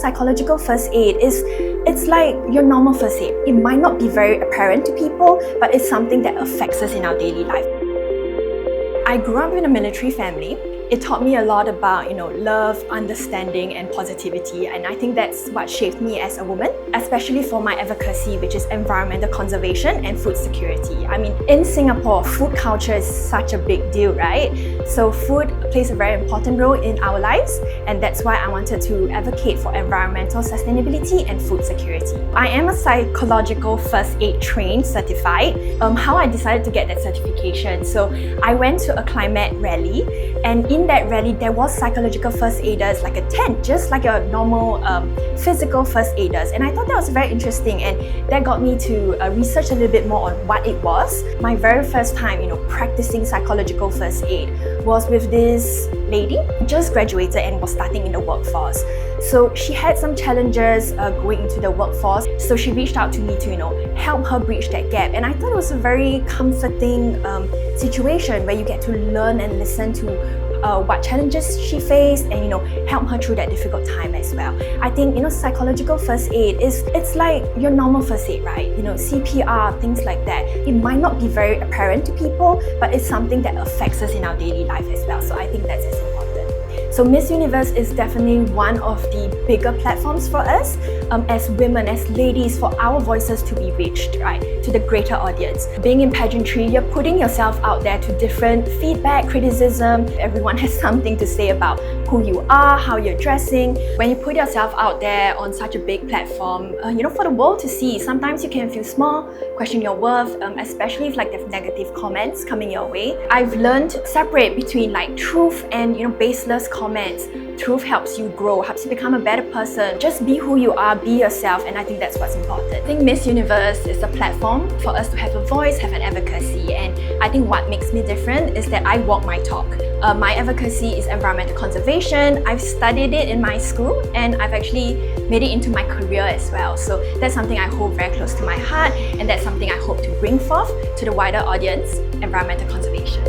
psychological first aid it's like your normal first aid. It might not be very apparent to people, but it's something that affects us in our daily life. I grew up in a military family. It taught me a lot about, love, understanding, and positivity, and I think that's what shaped me as a woman, especially for my advocacy, which is environmental conservation and food security. I mean, in Singapore, food culture is such a big deal, right? So food plays a very important role in our lives, and that's why I wanted to advocate for environmental sustainability and food security. I am a psychological first aid trained certified. How I decided to get that certification, so I went to a climate rally, and in that rally, there was psychological first aiders, like a tent, just like a normal physical first aiders. And I thought that was very interesting, and that got me to research a little bit more on what it was. My very first time, practicing psychological first aid was with this lady who just graduated and was starting in the workforce. So she had some challenges going into the workforce. So she reached out to me to, help her bridge that gap. And I thought it was a very comforting situation where you get to learn and listen to what challenges she faced and help her through that difficult time as well. I think psychological first aid it's like your normal first aid, right? CPR, things like that. It might not be very apparent to people, but it's something that affects us in our daily life as well. So I think that's as important. So Miss Universe is definitely one of the bigger platforms for us as women, as ladies, for our voices to be reached, right, to the greater audience. Being in pageantry, you're putting yourself out there to different feedback, criticism. Everyone has something to say about who you are, how you're dressing. When you put yourself out there on such a big platform, for the world to see, sometimes you can feel small, question your worth, especially if there's negative comments coming your way. I've learned to separate between truth and baseless comments. Truth helps you grow, helps you become a better person. Just be who you are, be yourself, and I think that's what's important. I think Miss Universe is a platform for us to have a voice, have an advocacy, and I think what makes me different is that I walk my talk. My advocacy is environmental conservation. I've studied it in my school, and I've actually made it into my career as well. So that's something I hold very close to my heart, and that's something I hope to bring forth to the wider audience, environmental conservation.